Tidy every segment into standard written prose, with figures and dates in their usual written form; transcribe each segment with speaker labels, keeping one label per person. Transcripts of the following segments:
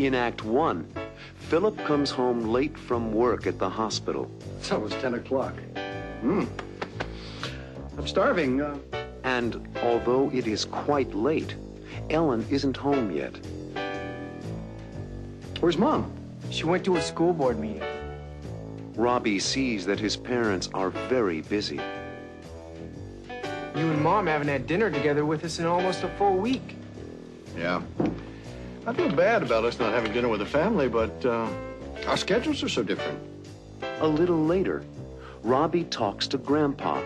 Speaker 1: In Act 1, Philip comes home late from work at the hospital.
Speaker 2: It's almost 10 o'clock. I'm starving.
Speaker 1: And although it is quite late, Ellen isn't home yet.
Speaker 2: Where's Mom?
Speaker 3: She went to a school board meeting.
Speaker 1: Robbie sees that his parents are very busy.
Speaker 3: You and Mom haven't had dinner together with us in almost a full week.
Speaker 2: Yeah. I feel bad about us not having dinner with the family, but our schedules are so different.
Speaker 1: A little later, Robbie talks to Grandpa.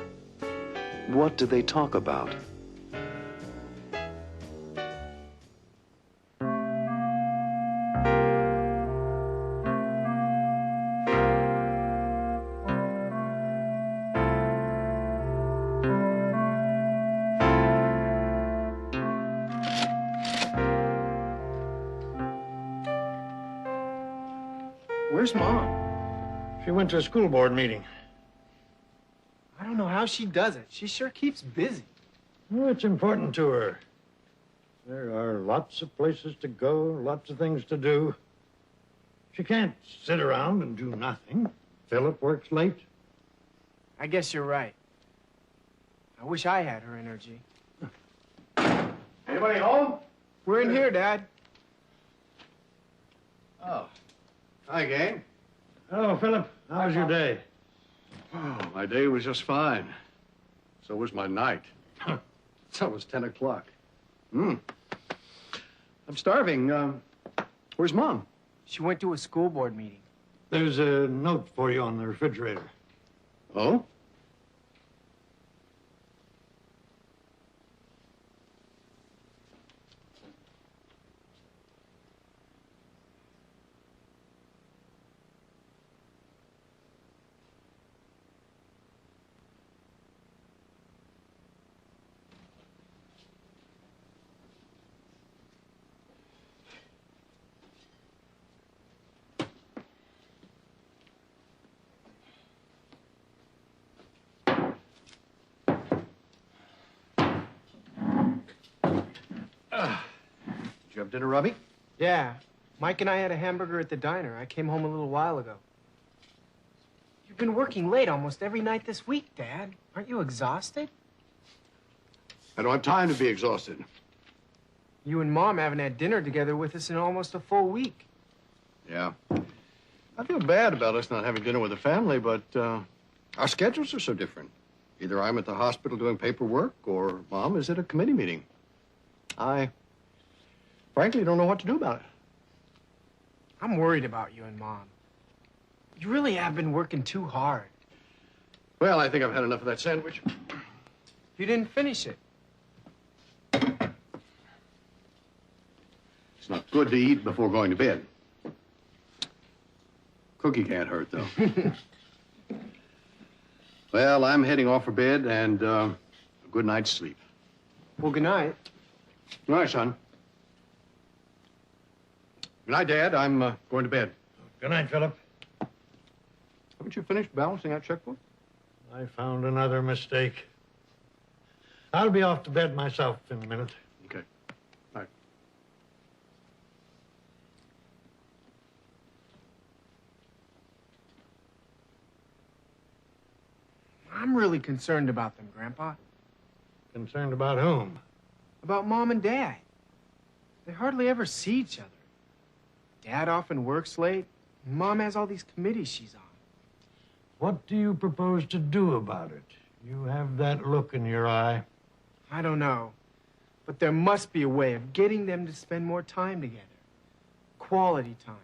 Speaker 1: What do they talk about?
Speaker 3: Where's Mom?
Speaker 4: She went to a school board meeting.
Speaker 3: I don't know how she does it. She sure keeps busy.
Speaker 4: Well, it's important to her. There are lots of places to go, lots of things to do. She can't sit around and do nothing. Philip works late.
Speaker 3: I guess you're right. I wish I had her energy.
Speaker 2: Anybody home?
Speaker 3: We're in here, Dad.
Speaker 2: Oh. Hi, gang.
Speaker 4: Hello, Philip. How was your day?
Speaker 2: Oh, my day was just fine. So was my night. It's almost 10 o'clock. I'm starving. Where's Mom?
Speaker 3: She went to a school board meeting.
Speaker 4: There's a note for you on the refrigerator.
Speaker 2: Oh? Did you have dinner, Robbie?
Speaker 3: Yeah. Mike and I had a hamburger at the diner. I came home a little while ago. You've been working late almost every night this week, Dad. Aren't you exhausted?
Speaker 2: I don't have time to be exhausted.
Speaker 3: You and Mom haven't had dinner together with us in almost a full week.
Speaker 2: Yeah. I feel bad about us not having dinner with the family, but our schedules are so different. Either I'm at the hospital doing paperwork, or Mom is at a committee meeting. I frankly don't know what to do about it.
Speaker 3: I'm worried about you and Mom. You really have been working too hard.
Speaker 2: Well, I think I've had enough of that sandwich.
Speaker 3: You didn't finish it.
Speaker 2: It's not good to eat before going to bed. Cookie can't hurt, though. Well, I'm heading off for bed, and a good night's sleep.
Speaker 3: Well, good night.
Speaker 2: Good night, son. Good night, Dad. I'm going to bed.
Speaker 4: Good night, Philip.
Speaker 2: Haven't you finished balancing that checkbook?
Speaker 4: I found another mistake. I'll be off to bed myself in a minute.
Speaker 2: Okay. Night.
Speaker 3: I'm really concerned about them, Grandpa.
Speaker 4: Concerned about whom?
Speaker 3: About Mom and Dad. They hardly ever see each other. Dad often works late, and Mom has all these committees she's on.
Speaker 4: What do you propose to do about it? You have that look in your eye.
Speaker 3: I don't know, but there must be a way of getting them to spend more time together. Quality time.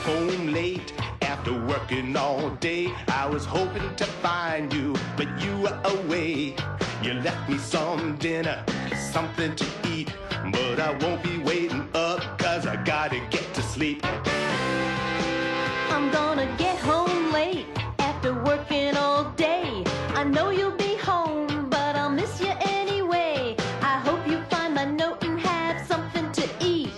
Speaker 5: Home late after working all day. I was hoping to find you, but you were away. You left me some dinner, something to eat, but I won't be waiting up, 'cause I gotta get to sleep.
Speaker 6: I'm gonna get home late after working all day. I know you'll be home, but I'll miss you anyway. I hope you find my note and have something to eat.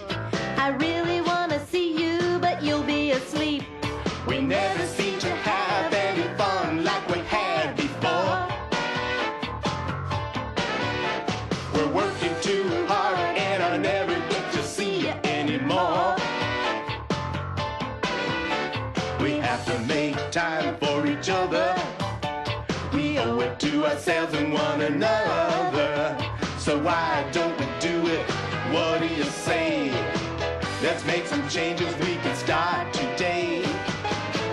Speaker 6: I really wanna see you, but you'll be asleep.
Speaker 5: We never seem to have any ourselves and one another. So why don't we do it? What do you say? Let's make some changes, we can start today.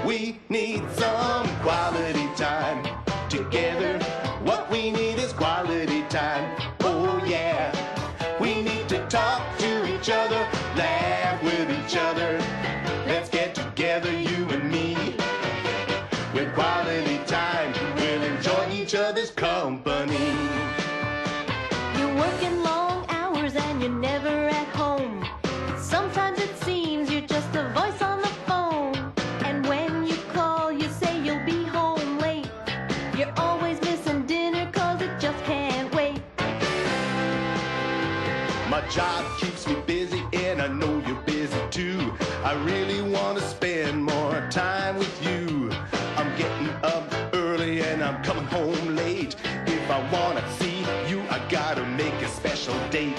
Speaker 5: We need some quality time together. What we need is quality time. Oh yeah. We need to talk to each other, laugh with each other. Let's get together, you and me. With quality time, we'll enjoy each other's company.
Speaker 6: You're working long hours and you're never at home. Sometimes it seems you're just a voice on the phone. And when you call, you say you'll be home late. You're always missing dinner 'cause it just can't wait.
Speaker 5: My job keeps me busy and I know you're busy too. I really want to spend more time with you. I'm getting up early and I'm coming home late. If I want to see you, I gotta make a special date.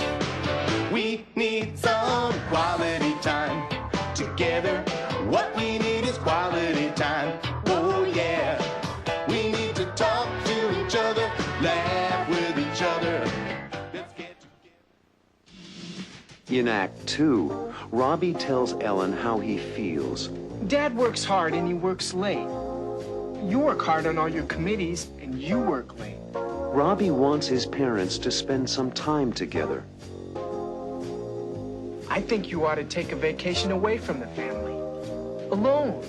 Speaker 5: We need some quality time together. What we need is quality time. Oh yeah. We need to talk to each other, laugh with each other. Let's get together.
Speaker 1: In Act 2, Robbie tells Ellen how he feels.
Speaker 3: Dad works hard and he works late. You work hard on all your committees and you work late.
Speaker 1: Robbie wants his parents to spend some time together.
Speaker 3: I think you ought to take a vacation away from the family. Alone.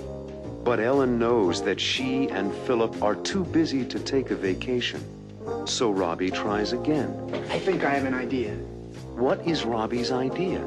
Speaker 1: But Ellen knows that she and Philip are too busy to take a vacation. So Robbie tries again.
Speaker 3: I think I have an idea.
Speaker 1: What is Robbie's idea?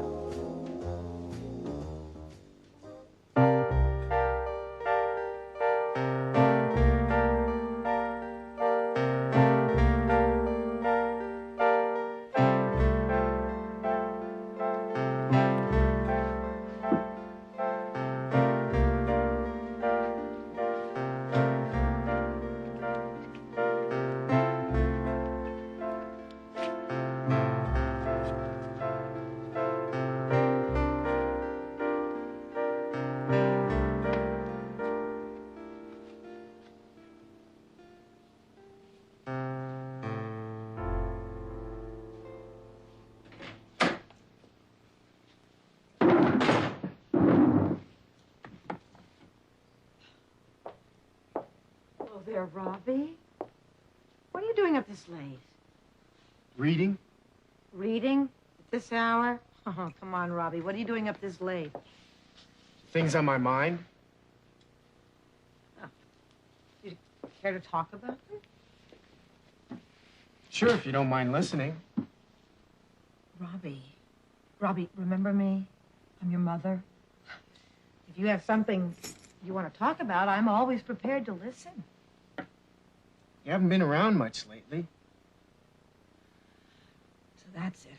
Speaker 7: Hello there, Robbie. What are you doing up this late?
Speaker 3: Reading?
Speaker 7: Reading at this hour? Oh, come on, Robbie. What are you doing up this late?
Speaker 3: Things on my mind?
Speaker 7: Do you care to talk about them?
Speaker 3: Sure, if you don't mind listening.
Speaker 7: Robbie, remember me? I'm your mother. If you have something you want to talk about, I'm always prepared to listen.
Speaker 3: You haven't been around much lately.
Speaker 7: So that's it.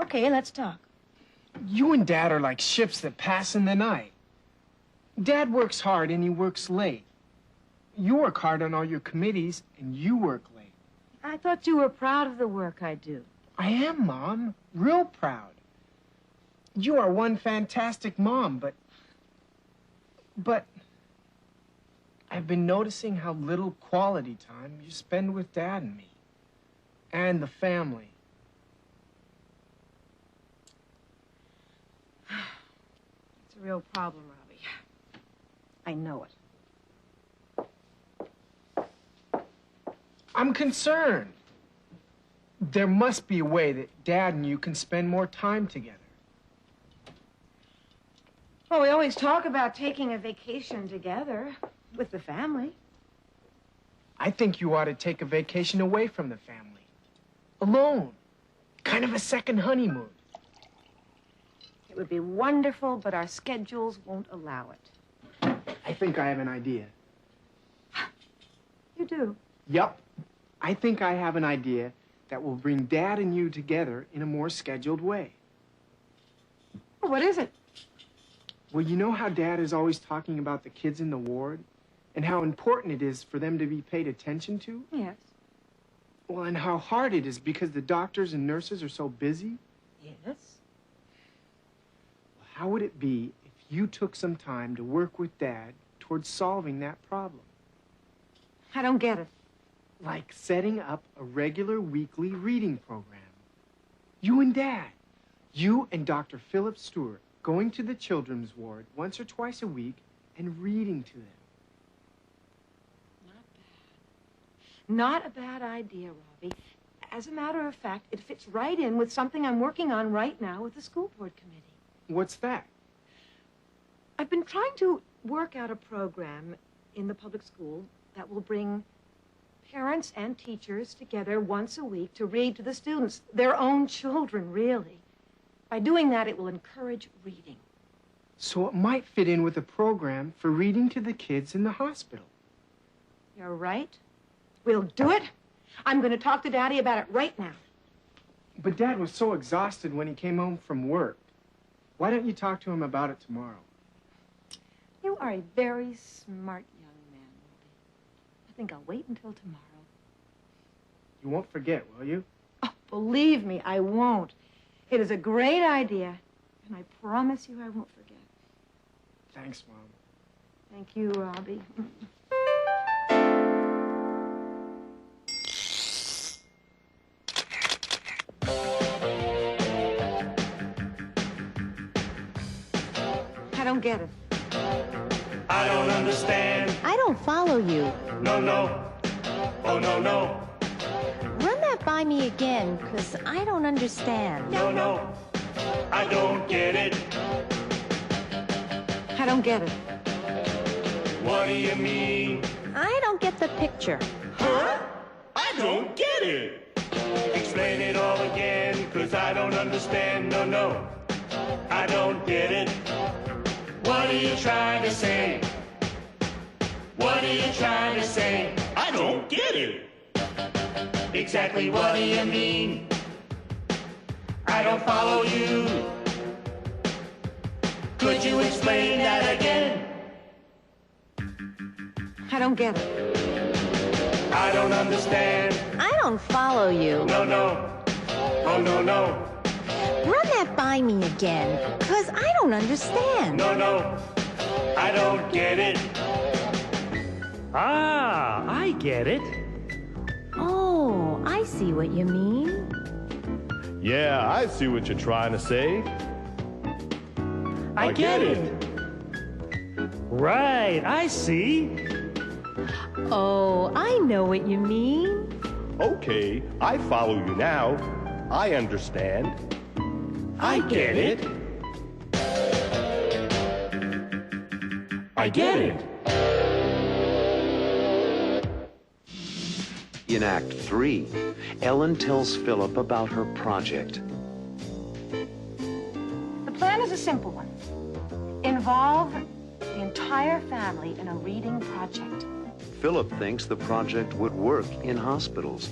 Speaker 7: Okay, let's talk.
Speaker 3: You and Dad are like ships that pass in the night. Dad works hard and he works late. You work hard on all your committees and you work late.
Speaker 7: I thought you were proud of the work I do.
Speaker 3: I am, Mom. Real proud. You are one fantastic mom, but I've been noticing how little quality time you spend with Dad and me. And the family.
Speaker 7: It's a real problem, Robbie. I know it.
Speaker 3: I'm concerned. There must be a way that Dad and you can spend more time together.
Speaker 7: Well, we always talk about taking a vacation together with the family.
Speaker 3: I think you ought to take a vacation away from the family. Alone. Kind of a second honeymoon.
Speaker 7: It would be wonderful, but our schedules won't allow it.
Speaker 3: I think I have an idea.
Speaker 7: You do?
Speaker 3: Yup. I think I have an idea that will bring Dad and you together in a more scheduled way.
Speaker 7: Well, what is it?
Speaker 3: Well, you know how Dad is always talking about the kids in the ward and how important it is for them to be paid attention to?
Speaker 7: Yes.
Speaker 3: Well, and how hard it is because the doctors and nurses are so busy?
Speaker 7: Yes.
Speaker 3: How would it be if you took some time to work with Dad towards solving that problem?
Speaker 7: I don't get it.
Speaker 3: Like setting up a regular weekly reading program. You and Dad. You and Dr. Philip Stewart going to the children's ward once or twice a week and reading to them.
Speaker 7: Not a bad idea, Robbie. As a matter of fact, it fits right in with something I'm working on right now with the school board committee.
Speaker 3: What's that?
Speaker 7: I've been trying to work out a program in the public school that will bring parents and teachers together once a week to read to the students, their own children, really. By doing that, it will encourage reading.
Speaker 3: So it might fit in with a program for reading to the kids in the hospital.
Speaker 7: You're right. We'll do it. I'm going to talk to Daddy about it right now.
Speaker 3: But Dad was so exhausted when he came home from work. Why don't you talk to him about it tomorrow?
Speaker 7: You are a very smart young man, Robbie. I think I'll wait until tomorrow.
Speaker 3: You won't forget, will you?
Speaker 7: Oh, believe me, I won't. It is a great idea, and I promise you I won't forget.
Speaker 3: Thanks, Mom.
Speaker 7: Thank you, Robbie. I don't get it.
Speaker 5: I don't understand.
Speaker 6: I don't follow you.
Speaker 5: No, no. Oh, no, no.
Speaker 6: Run that by me again, because I don't understand.
Speaker 5: No, no. I don't get it.
Speaker 7: I don't get it.
Speaker 5: What do you mean?
Speaker 6: I don't get the picture.
Speaker 5: Huh? I don't get it. Explain it all again, 'cause I don't understand. No, no. I don't get it. What are you trying to say? What are you trying to say? I don't get it. Exactly what do you mean? I don't follow you. Could you explain that again?
Speaker 7: I don't get it.
Speaker 5: I don't understand.
Speaker 6: I don't follow you.
Speaker 5: No, no. Oh, no, no.
Speaker 6: Run that by me again, because I don't understand.
Speaker 5: No, no. I don't get it.
Speaker 8: Ah, I get it.
Speaker 6: Oh, I see what you mean.
Speaker 5: Yeah, I see what you're trying to say.
Speaker 8: I get it. Right, I see.
Speaker 6: Oh, I know what you mean.
Speaker 5: Okay, I follow you now. I understand.
Speaker 8: I get it. I get it.
Speaker 1: In Act 3, Ellen tells Philip about her project.
Speaker 7: The plan is a simple one. Involve the entire family in a reading project.
Speaker 1: Philip thinks the project would work in hospitals.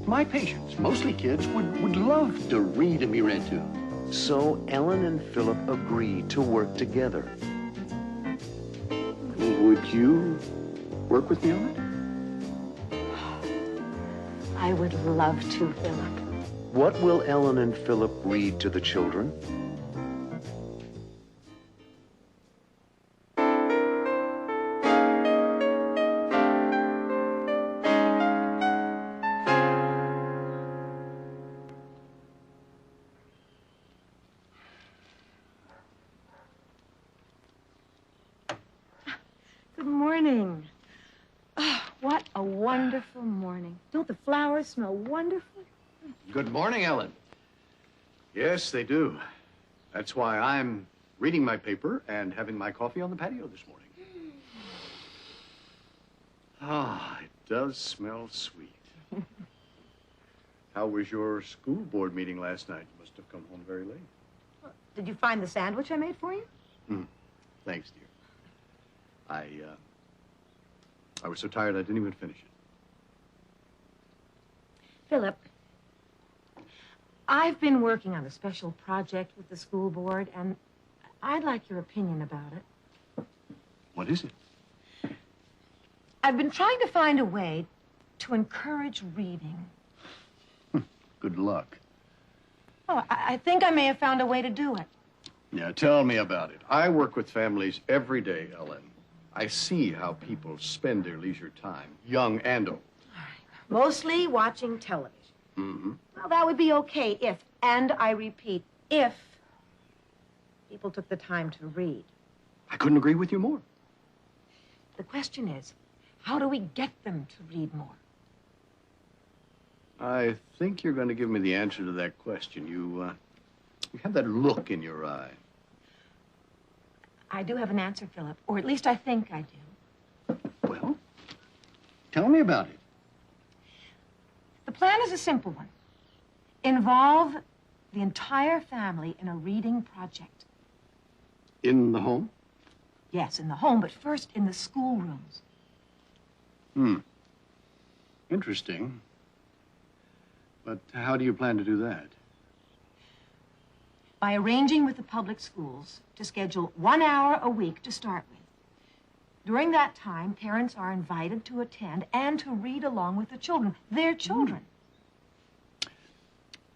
Speaker 2: My patients, mostly kids, would love to read and be read to.
Speaker 1: So Ellen and Philip agree to work together.
Speaker 2: Would you work with me on it?
Speaker 7: I would love to, Philip.
Speaker 1: What will Ellen and Philip read to the children?
Speaker 7: Good morning. Oh, what a wonderful morning. Don't the flowers smell wonderful?
Speaker 2: Good morning, Ellen. Yes, they do. That's why I'm reading my paper and having my coffee on the patio this morning. Ah, it does smell sweet. How was your school board meeting last night? You must have come home very late.
Speaker 7: Did you find the sandwich I made for you?
Speaker 2: Thanks, dear. I was so tired I didn't even finish it.
Speaker 7: Philip, I've been working on a special project with the school board, and I'd like your opinion about it.
Speaker 2: What is it?
Speaker 7: I've been trying to find a way to encourage reading.
Speaker 2: Good luck.
Speaker 7: Oh, I think I may have found a way to do it.
Speaker 2: Yeah, tell me about it. I work with families every day, Ellen. I see how people spend their leisure time, young and old.
Speaker 7: All right. Mostly watching television.
Speaker 2: Mm-hmm.
Speaker 7: Well, that would be okay if, and I repeat, if people took the time to read.
Speaker 2: I couldn't agree with you more.
Speaker 7: The question is, how do we get them to read more?
Speaker 2: I think you're going to give me the answer to that question. You have that look in your eye.
Speaker 7: I do have an answer, Philip, or at least I think I do.
Speaker 2: Well, tell me about it.
Speaker 7: The plan is a simple one. Involve the entire family in a reading project.
Speaker 2: In the home?
Speaker 7: Yes, in the home, but first in the schoolrooms.
Speaker 2: Interesting. But how do you plan to do that?
Speaker 7: By arranging with the public schools to schedule 1 hour a week to start with. During that time, parents are invited to attend and to read along with the children, their children.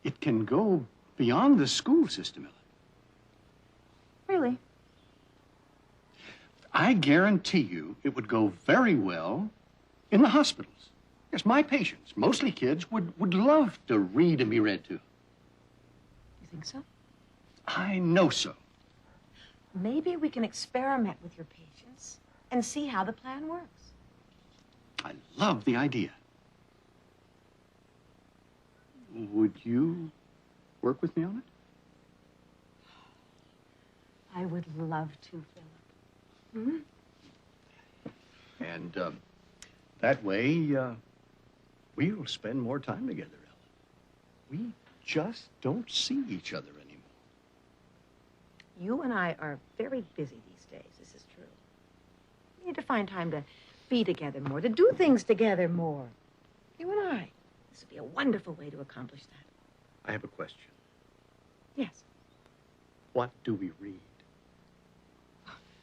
Speaker 2: It can go beyond the school system, Ellen.
Speaker 7: Really?
Speaker 2: I guarantee you it would go very well in the hospitals. Yes, my patients, mostly kids, would love to read and be read to.
Speaker 7: You think so?
Speaker 2: I know so.
Speaker 7: Maybe we can experiment with your patients and see how the plan works.
Speaker 2: I love the idea. Would you work with me on it?
Speaker 7: I would love to, Philip.
Speaker 2: And that way, we'll spend more time together, Ellen. We just don't see each other anymore.
Speaker 7: You and I are very busy these days. This is true. We need to find time to be together more, to do things together more. You and I. This would be a wonderful way to accomplish that.
Speaker 2: I have a question.
Speaker 7: Yes.
Speaker 2: What do we read?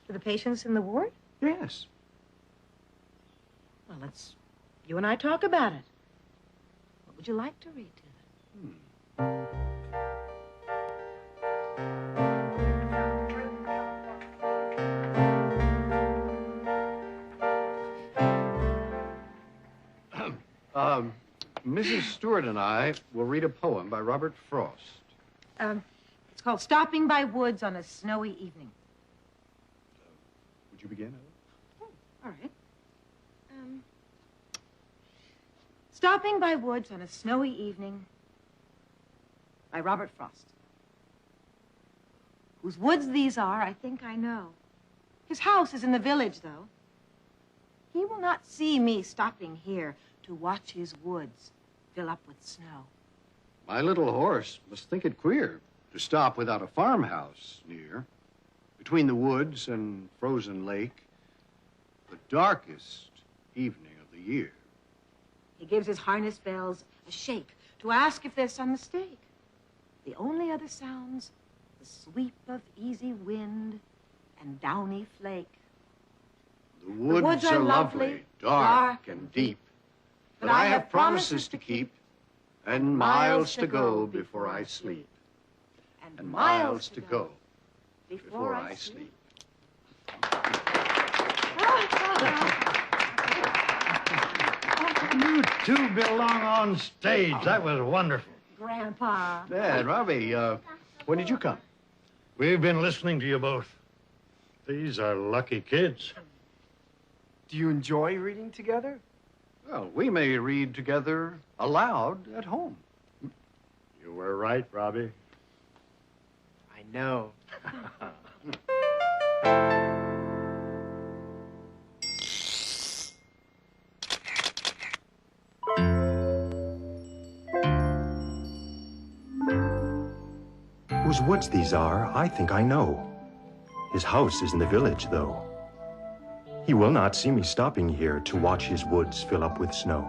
Speaker 7: To the patients in the ward?
Speaker 2: Yes.
Speaker 7: Well, you and I talk about it. What would you like to read to them?
Speaker 2: Mrs. Stewart and I will read a poem by Robert Frost.
Speaker 7: It's called Stopping by Woods on a Snowy Evening.
Speaker 2: Would you begin, Ellen?
Speaker 7: All right. Stopping by Woods on a Snowy Evening by Robert Frost. Whose woods these are, I think I know. His house is in the village, though. He will not see me stopping here to watch his woods fill up with snow.
Speaker 2: My little horse must think it queer to stop without a farmhouse near. Between the woods and frozen lake, the darkest evening of the year.
Speaker 7: He gives his harness bells a shake to ask if there's some mistake. The only other sounds, the sweep of easy wind and downy flake.
Speaker 2: The woods are lovely, dark and deep. But I have promises to keep and miles to go before I sleep. And miles to go before I sleep.
Speaker 4: You two belong on stage. That was wonderful.
Speaker 7: Grandpa.
Speaker 2: Dad, Robbie, when did you come?
Speaker 4: We've been listening to you both. These are lucky kids.
Speaker 3: Do you enjoy reading together?
Speaker 2: Well, we may read together aloud at home.
Speaker 4: You were right, Robbie.
Speaker 3: I know.
Speaker 9: Whose woods these are, I think I know. His house is in the village, though. He will not see me stopping here to watch his woods fill up with snow.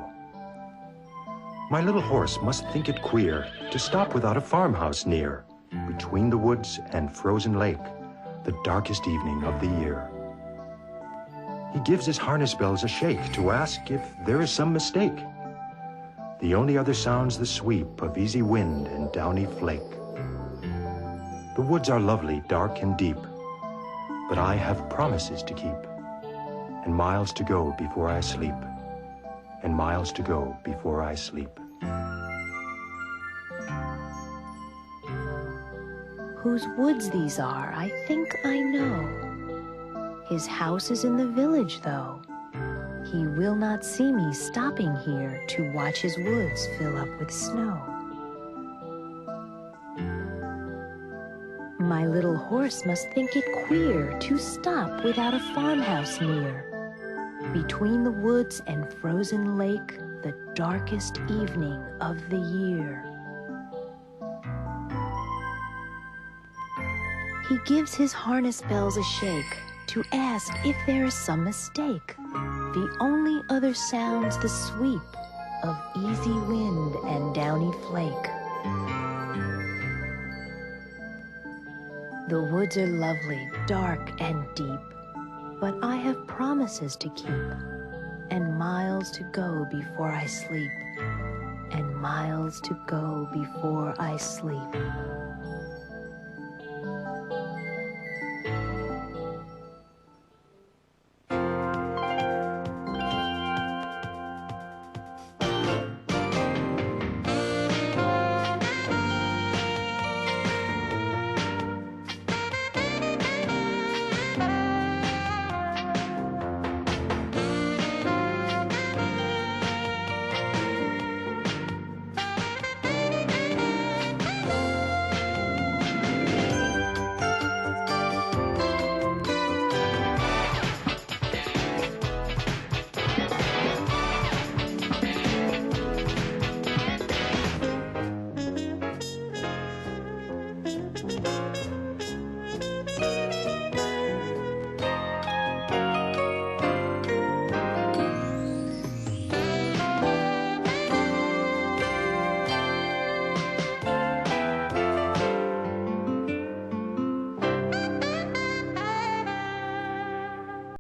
Speaker 9: My little horse must think it queer to stop without a farmhouse near, between the woods and frozen lake, the darkest evening of the year. He gives his harness bells a shake to ask if there is some mistake. The only other sound's the sweep of easy wind and downy flake. The woods are lovely, dark and deep, but I have promises to keep and miles to go before I sleep. and miles to go before I sleep.
Speaker 6: Whose woods these are, I think I know. His house is in the village, though. He will not see me stopping here to watch his woods fill up with snow. My little horse must think it queer to stop without a farmhouse near. Between the woods and frozen lake, the darkest evening of the year. He gives his harness bells a shake to ask if there is some mistake. The only other sound's the sweep of easy wind and downy flake. The woods are lovely, dark and deep, but I have promises to keep, and miles to go before I sleep, and miles to go before I sleep.